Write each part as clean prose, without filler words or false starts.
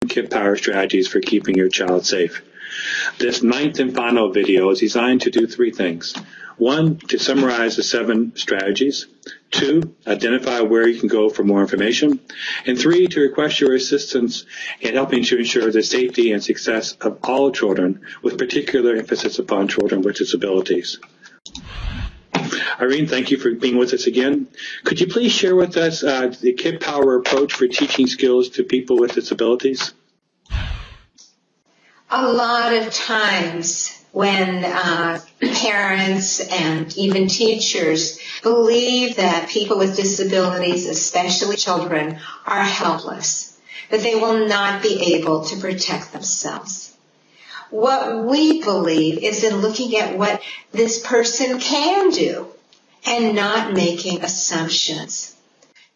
Kid Power Strategies for Keeping Your Child Safe. This ninth and final video is designed to do three things. 1, to summarize the 7 strategies. 2, identify where you can go for more information. And 3, to request your assistance in helping to ensure the safety and success of all children, with particular emphasis upon children with disabilities. Irene, thank you for being with us again. Could you please share with us the Kid Power approach for teaching skills to people with disabilities? A lot of times when parents and even teachers believe that people with disabilities, especially children, are helpless, that they will not be able to protect themselves. What we believe is in looking at what this person can do and not making assumptions.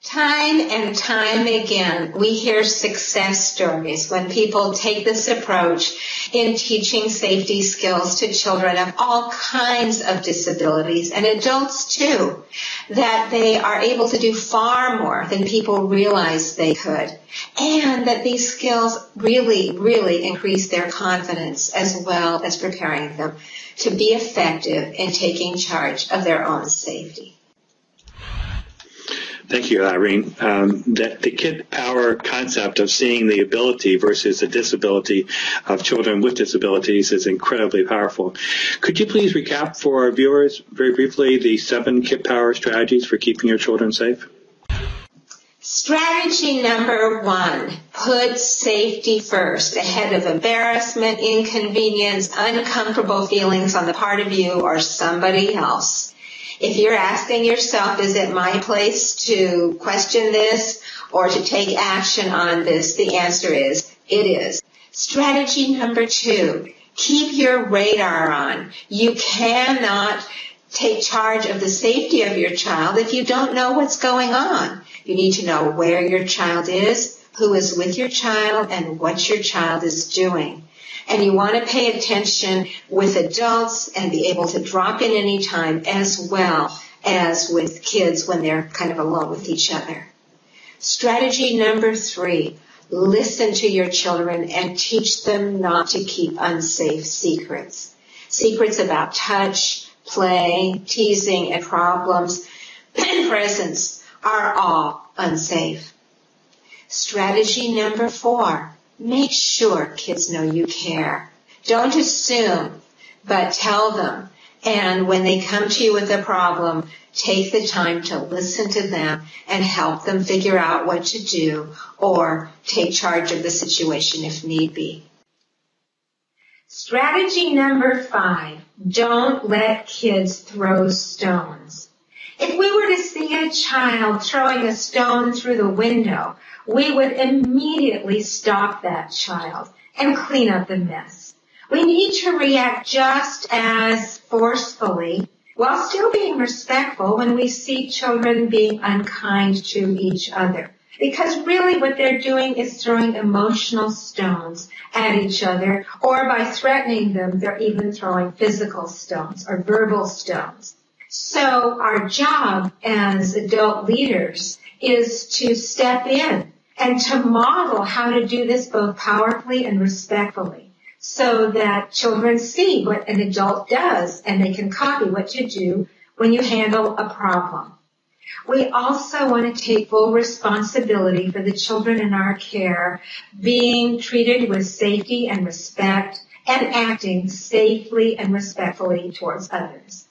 Time and time again, we hear success stories when people take this approach in teaching safety skills to children of all kinds of disabilities and adults too, that they are able to do far more than people realize they could, and that these skills really increase their confidence as well as preparing them to be effective in taking charge of their own safety. Thank you, Irene. The Kid Power concept of seeing the ability versus the disability of children with disabilities is incredibly powerful. Could you please recap for our viewers very briefly the 7 Kid Power strategies for keeping your children safe? Strategy number 1, put safety first, ahead of embarrassment, inconvenience, uncomfortable feelings on the part of you or somebody else. If you're asking yourself, is it my place to question this or to take action on this, the answer is, it is. Strategy number 2, keep your radar on. You cannot take charge of the safety of your child if you don't know what's going on. You need to know where your child is, who is with your child, and what your child is doing. And you want to pay attention with adults and be able to drop in any time, as well as with kids when they're kind of alone with each other. Strategy number 3, listen to your children and teach them not to keep unsafe secrets. Secrets about touch, play, teasing, and problems and presence are all unsafe. Strategy number 4, make sure kids know you care. Don't assume, but tell them. And when they come to you with a problem, take the time to listen to them and help them figure out what to do or take charge of the situation if need be. Strategy number 5, don't let kids throw stones. If we were to see a child throwing a stone through the window, we would immediately stop that child and clean up the mess. We need to react just as forcefully while still being respectful when we see children being unkind to each other. Because really what they're doing is throwing emotional stones at each other, or by threatening them, they're even throwing physical stones or verbal stones. So our job as adult leaders is to step in and to model how to do this both powerfully and respectfully, so that children see what an adult does and they can copy what to do when you handle a problem. We also want to take full responsibility for the children in our care being treated with safety and respect and acting safely and respectfully towards others.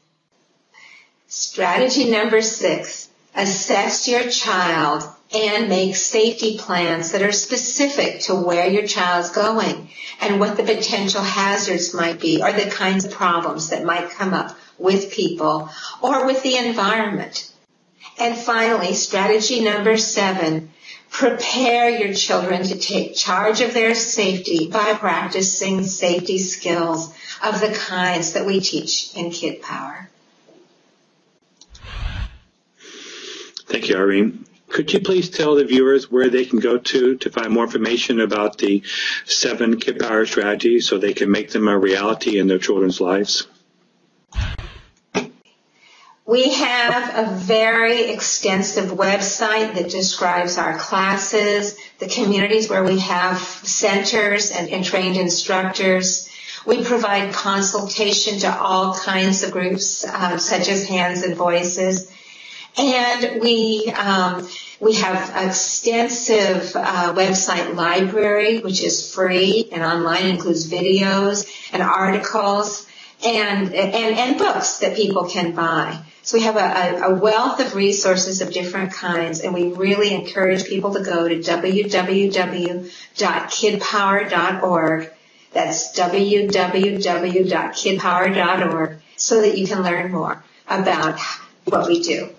Strategy number 6, assess your child and make safety plans that are specific to where your child's going and what the potential hazards might be or the kinds of problems that might come up with people or with the environment. And finally, strategy number 7, prepare your children to take charge of their safety by practicing safety skills of the kinds that we teach in Kid Power. Thank you, Irene. Could you please tell the viewers where they can go to find more information about the 7 Kid Power strategies so they can make them a reality in their children's lives? We have a very extensive website that describes our classes, the communities where we have centers and trained instructors. We provide consultation to all kinds of groups, such as Hands and Voices. And we have extensive website library, which is free and online. It includes videos and articles and books that people can buy. So we have a wealth of resources of different kinds, and we really encourage people to go to www.kidpower.org. That's www.kidpower.org so that you can learn more about what we do.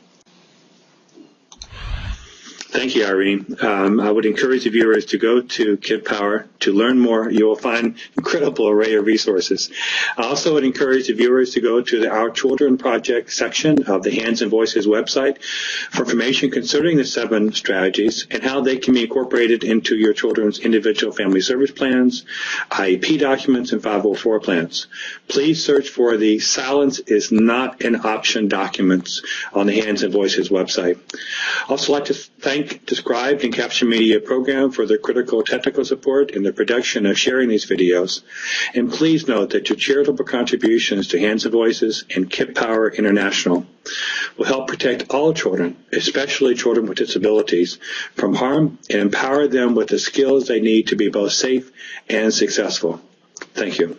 Thank you, Irene. I would encourage the viewers to go to Kid Power to learn more. You will find an incredible array of resources. I also would encourage the viewers to go to the Our Children Project section of the Hands and Voices website for information concerning the 7 strategies and how they can be incorporated into your children's individual family service plans, IEP documents, and 504 plans. Please search for the Silence is Not an Option documents on the Hands and Voices website. I'd also like to thank Described and Caption Media Program for their critical technical support in the production of sharing these videos. And please note that your charitable contributions to Hands and Voices and Kid Power International will help protect all children, especially children with disabilities, from harm and empower them with the skills they need to be both safe and successful. Thank you.